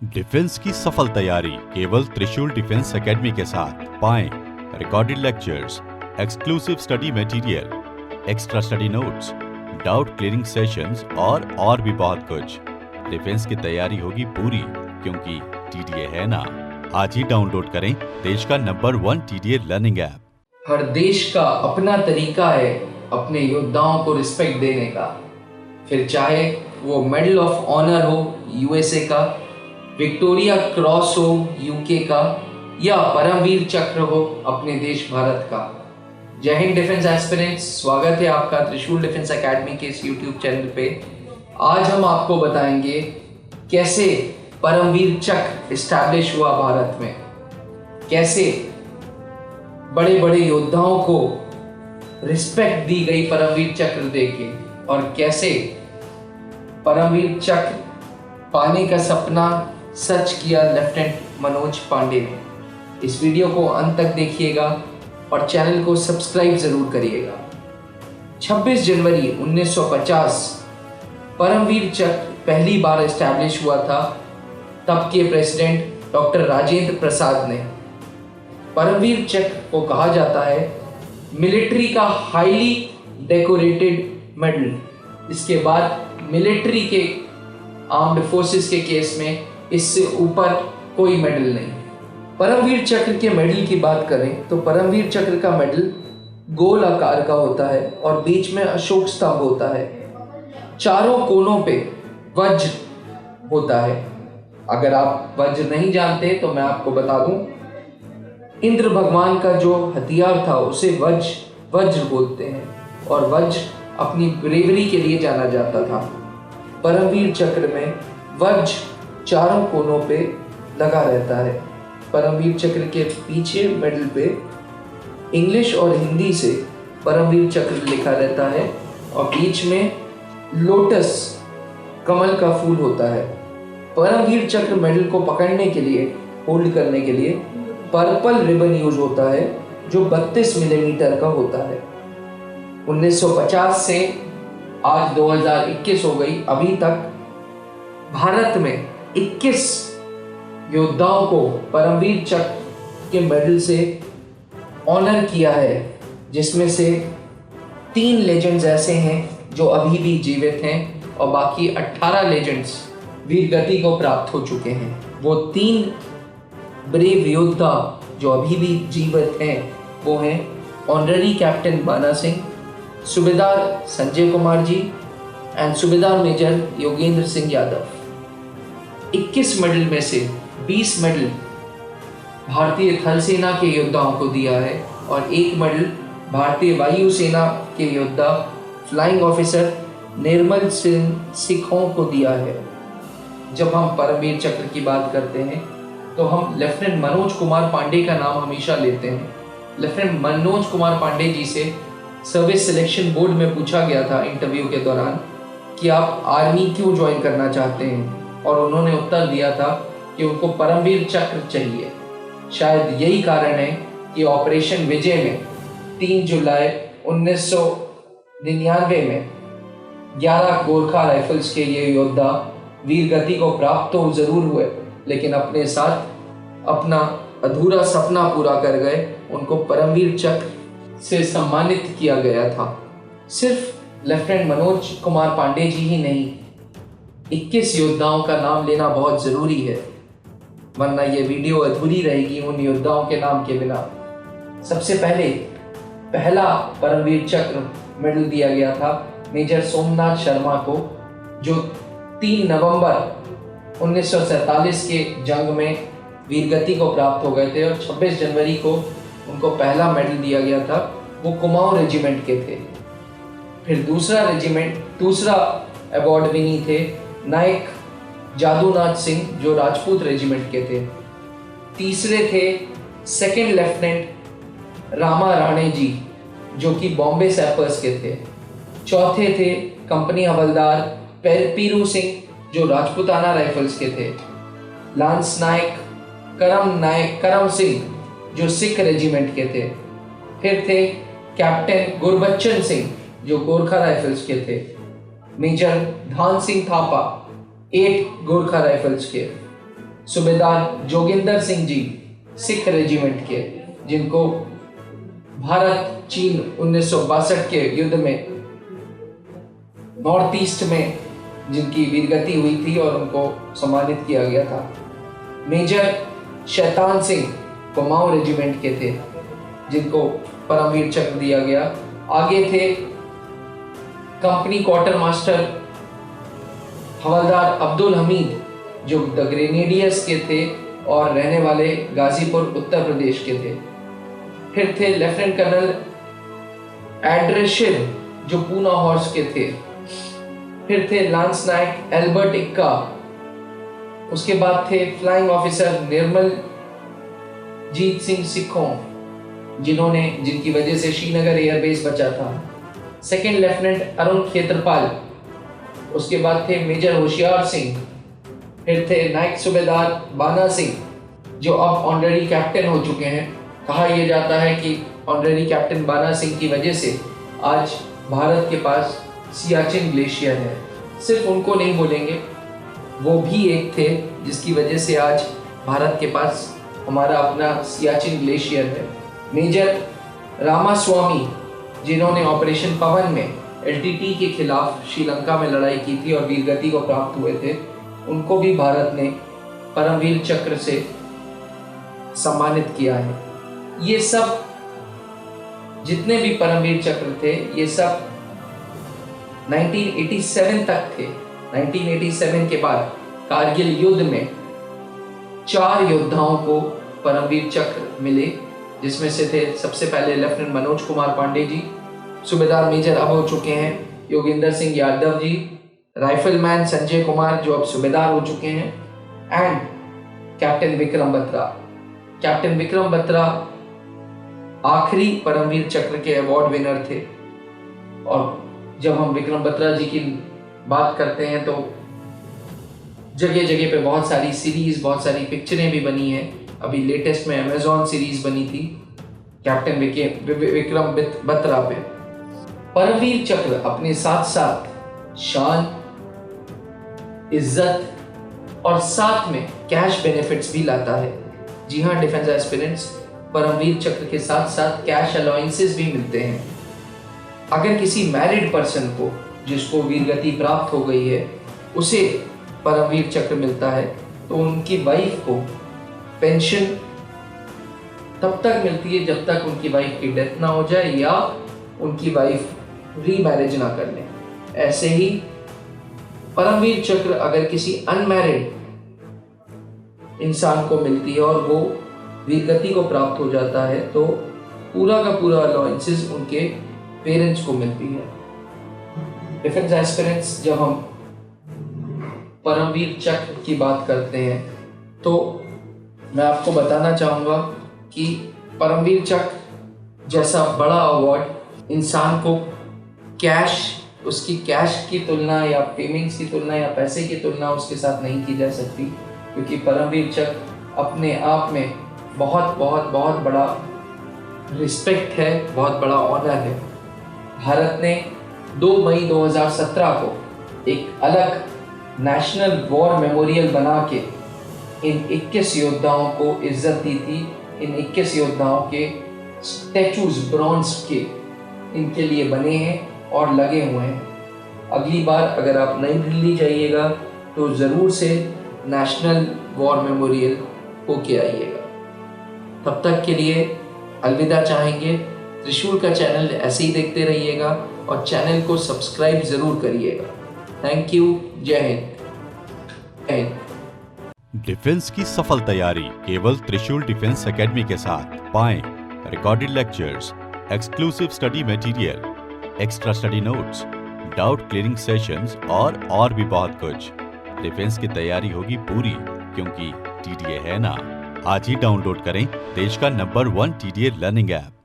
Defence की सफल तैयारी केवल त्रिशूल डिफेंस एकेडमी के साथ पाएं recorded lectures, exclusive study material, extra study notes, doubt clearing sessions और भी बहुत कुछ। डिफेंस की तैयारी होगी पूरी क्योंकि टीडीए है ना। आज ही डाउनलोड करें देश का नंबर 1 टीडीए लर्निंग ऐप। हर देश का अपना तरीका है अपने योद्धाओं को रिस्पेक्ट देने का, फिर चाहे वो मेडल ऑफ ऑनर हो यूएसए का, विक्टोरिया क्रॉस हो यूके का, या परमवीर चक्र हो अपने देश भारत का। जय हिंद डिफेंस एस्पिरेंट्स, स्वागत है आपका त्रिशूल डिफेंस एकेडमी के इस यूट्यूब चैनल पे। आज हम आपको बताएंगे कैसे परमवीर चक्र इस्टेब्लिश हुआ भारत में, कैसे बड़े बड़े योद्धाओं को रिस्पेक्ट दी गई परमवीर चक्र देके, और कैसे परमवीर चक्र पाने का सपना सच किया लेफ्टिनेंट मनोज पांडे ने। इस वीडियो को अंत तक देखिएगा और चैनल को सब्सक्राइब जरूर करिएगा। 26 जनवरी 1950 परमवीर चक्र पहली बार एस्टैब्लिश हुआ था तब के प्रेसिडेंट डॉक्टर राजेंद्र प्रसाद ने। परमवीर चक्र को कहा जाता है मिलिट्री का हाईली डेकोरेटेड मेडल। इसके बाद मिलिट्री के आर्म्ड फोर्सेस के केस में इससे ऊपर कोई मेडल नहीं। परमवीर चक्र के मेडल की बात करें तो परमवीर चक्र का मेडल गोल आकार का होता है और बीच में अशोक स्तंभ होता है। चारों कोनों पे वज्र होता है। अगर आप वज्र नहीं जानते तो मैं आपको बता दूं, इंद्र भगवान का जो हथियार था उसे वज्र बोलते हैं और वज्र अपनी ब्रेवरी के लिए जाना जाता था। परमवीर चक्र में वज्र चारों कोनों पे लगा रहता है। परमवीर चक्र के पीछे मेडल पे इंग्लिश और हिंदी से परमवीर चक्र लिखा रहता है और बीच में लोटस कमल का फूल होता है। परमवीर चक्र मेडल को पकड़ने के लिए, होल्ड करने के लिए पर्पल रिबन यूज होता है जो 32 मिलीमीटर का होता है। 1950 से आज 2021 हो गई, अभी तक भारत में 21 योद्धाओं को परमवीर चक्र के मेडल से ऑनर किया है, जिसमें से 3 लेजेंड्स ऐसे हैं जो अभी भी जीवित हैं और बाकी 18 लेजेंड्स वीर गति को प्राप्त हो चुके हैं। वो 3 ब्रेव योद्धा जो अभी भी जीवित हैं वो हैं ऑनररी कैप्टन बाना सिंह, सूबेदार संजय कुमार जी एंड सूबेदार मेजर योगेंद्र सिंह यादव। 21 मेडल में से 20 मेडल भारतीय थल सेना के योद्धाओं को दिया है और 1 मेडल भारतीय वायु सेना के योद्धा फ्लाइंग ऑफिसर निर्मल सिंह सिखों को दिया है। जब हम परमवीर चक्र की बात करते हैं तो हम लेफ्टिनेंट मनोज कुमार पांडे का नाम हमेशा लेते हैं। लेफ्टिनेंट मनोज कुमार पांडे जी से सर्विस सिलेक्शन बोर्ड में पूछा गया था इंटरव्यू के दौरान कि आप आर्मी क्यों ज्वाइन करना चाहते हैं, और उन्होंने उत्तर दिया था कि उनको परमवीर चक्र चाहिए। शायद यही कारण है कि ऑपरेशन विजय में 3 जुलाई 1999 में 11 गोरखा राइफल्स के ये योद्धा वीर गति को प्राप्त तो जरूर हुए, लेकिन अपने साथ अपना अधूरा सपना पूरा कर गए। उनको परमवीर चक्र से सम्मानित किया गया था। सिर्फ लेफ्टिनेंट मनोज कुमार पांडे जी ही नहीं, 21 योद्धाओं का नाम लेना बहुत ज़रूरी है, वरना ये वीडियो अधूरी रहेगी उन योद्धाओं के नाम के बिना। सबसे पहला परमवीर चक्र मेडल दिया गया था मेजर सोमनाथ शर्मा को, जो 3 नवंबर 1947 के जंग में वीरगति को प्राप्त हो गए थे और 26 जनवरी को उनको पहला मेडल दिया गया था। वो कुमाऊं रेजिमेंट के थे। फिर दूसरा अवार्ड विनी थे नायक जादूनाथ सिंह जो राजपूत रेजिमेंट के थे। तीसरे थे सेकंड लेफ्टिनेंट रामा राणे जी जो कि बॉम्बे सैपर्स के थे। चौथे थे कंपनी हवलदार पीरू सिंह जो राजपूताना राइफल्स के थे। लांस नायक करम सिंह जो सिख रेजिमेंट के थे। फिर थे कैप्टन गुरबच्चन सिंह जो गोरखा राइफल्स के थे। मेजर धान सिंह थापा 8 गोरखा राइफल्स के। सूबेदार जोगिंदर सिंह जी सिख रेजिमेंट के, जिनको भारत चीन 1962 के युद्ध में नॉर्थ ईस्ट में जिनकी वीरगति हुई थी और उनको सम्मानित किया गया था। मेजर शैतान सिंह कुमाऊं रेजिमेंट के थे, जिनको परमवीर चक्र दिया गया। आगे थे कंपनी क्वार्टर मास्टर हवलदार अब्दुल हमीद, जो द ग्रेनेडियर्स के थे और रहने वाले गाजीपुर उत्तर प्रदेश के थे। फिर थे लेफ्टिनेंट कर्नल एड्रेशिर, जो पूना हॉर्स के थे। फिर थे लांस नायक एल्बर्ट इक्का। उसके बाद थे फ्लाइंग ऑफिसर निर्मल जीत सिंह सिखों, जिनकी वजह से श्रीनगर एयरबेस बचा था। Second lieutenant Arun Khetarpal. उसके बाद थे मेजर होशियार सिंह। फिर थे नायक सूबेदार बाना सिंह, जो अब ऑनरेरी कैप्टन हो चुके हैं। कहा यह जाता है कि ऑनरेरी कैप्टन बाना सिंह की वजह से आज भारत के पास सियाचिन ग्लेशियर है। सिर्फ उनको नहीं बोलेंगे, वो भी एक थे जिसकी वजह से आज भारत के पास हमारा अपना सियाचिन ग्लेशियर है। मेजर रामास्वामी, जिन्होंने ऑपरेशन पवन में एलटीटी के खिलाफ श्रीलंका में लड़ाई की थी और वीरगति को प्राप्त हुए थे, उनको भी भारत ने परमवीर चक्र से सम्मानित किया है। ये सब जितने भी परमवीर चक्र थे, ये सब 1987 तक थे। 1987 के बाद कारगिल युद्ध में 4 योद्धाओं को परमवीर चक्र मिले, जिसमें से थे सबसे पहले लेफ्टिनेंट मनोज कुमार पांडे जी, सूबेदार मेजर अब हो चुके हैं योगेंद्र सिंह यादव जी, राइफलमैन संजय कुमार जो अब सूबेदार हो चुके हैं, and captain Vikram Batra. Captain Vikram Batra आखिरी परमवीर चक्र के अवार्ड विनर थे। और जब हम विक्रम बत्रा जी की बात करते हैं तो जगह जगह पे बहुत सारी सीरीज, बहुत सारी पिक्चरें भी बनी हैं। अभी लेटेस्ट में अमेज़न सीरीज बनी थी कैप्टन विक्रम बत्रा पे। परमवीर चक्र अपने साथ साथ शान, इज्जत और साथ में कैश बेनिफिट्स भी लाता है। जी हाँ डिफेंस एस्पिरेंट्स, परमवीर चक्र के साथ साथ कैश अलाउंसेस भी मिलते हैं। अगर किसी मैरिड पर्सन को, जिसको वीरगति प्राप्त हो गई है, उसे परमवीर चक्र मिलता है तो उनकी वाइफ को पेंशन तब तक मिलती है जब तक उनकी वाइफ की डेथ ना हो जाए या उनकी वाइफ रीमैरिज ना कर ले। ऐसे ही परमवीर चक्र अगर किसी अनमैरिड इंसान को मिलती है और वो वीरगति को प्राप्त हो जाता है तो पूरा का पूरा अलाउंसेस उनके पेरेंट्स को मिलती है। डिफेंस एस्पिरेंट्स, जब हम परमवीर चक्र की बात करते हैं तो मैं आपको बताना चाहूँगा कि परमवीर चक्र जैसा बड़ा अवार्ड इंसान को कैश, उसकी कैश की तुलना या पेमेंट्स की तुलना या पैसे की तुलना उसके साथ नहीं की जा सकती, क्योंकि परमवीर चक्र अपने आप में बहुत बहुत बहुत बड़ा रिस्पेक्ट है, बहुत बड़ा ऑनर है। भारत ने 2 मई 2017 को एक अलग नेशनल वॉर मेमोरियल बना के इन 21 योद्धाओं को इज्जत दी थी। इन 21 योद्धाओं के स्टैचूज ब्रॉन्ज के इनके लिए बने हैं और लगे हुए हैं। अगली बार अगर आप नई दिल्ली जाइएगा तो ज़रूर से नेशनल वॉर मेमोरियल होके आइएगा। तब तक के लिए अलविदा चाहेंगे। त्रिशूल का चैनल ऐसे ही देखते रहिएगा और चैनल को सब्सक्राइब ज़रूर करिएगा। Thank you. जय हिंद। डिफेंस की सफल तैयारी केवल त्रिशूल डिफेंस एकेडमी के साथ। पाएं recorded lectures, exclusive study material, extra study notes, doubt clearing sessions और भी बहुत कुछ। डिफेंस की तैयारी होगी पूरी, क्योंकि टीडीए है ना। आज ही डाउनलोड करें देश का नंबर 1 टीडीए लर्निंग ऐप।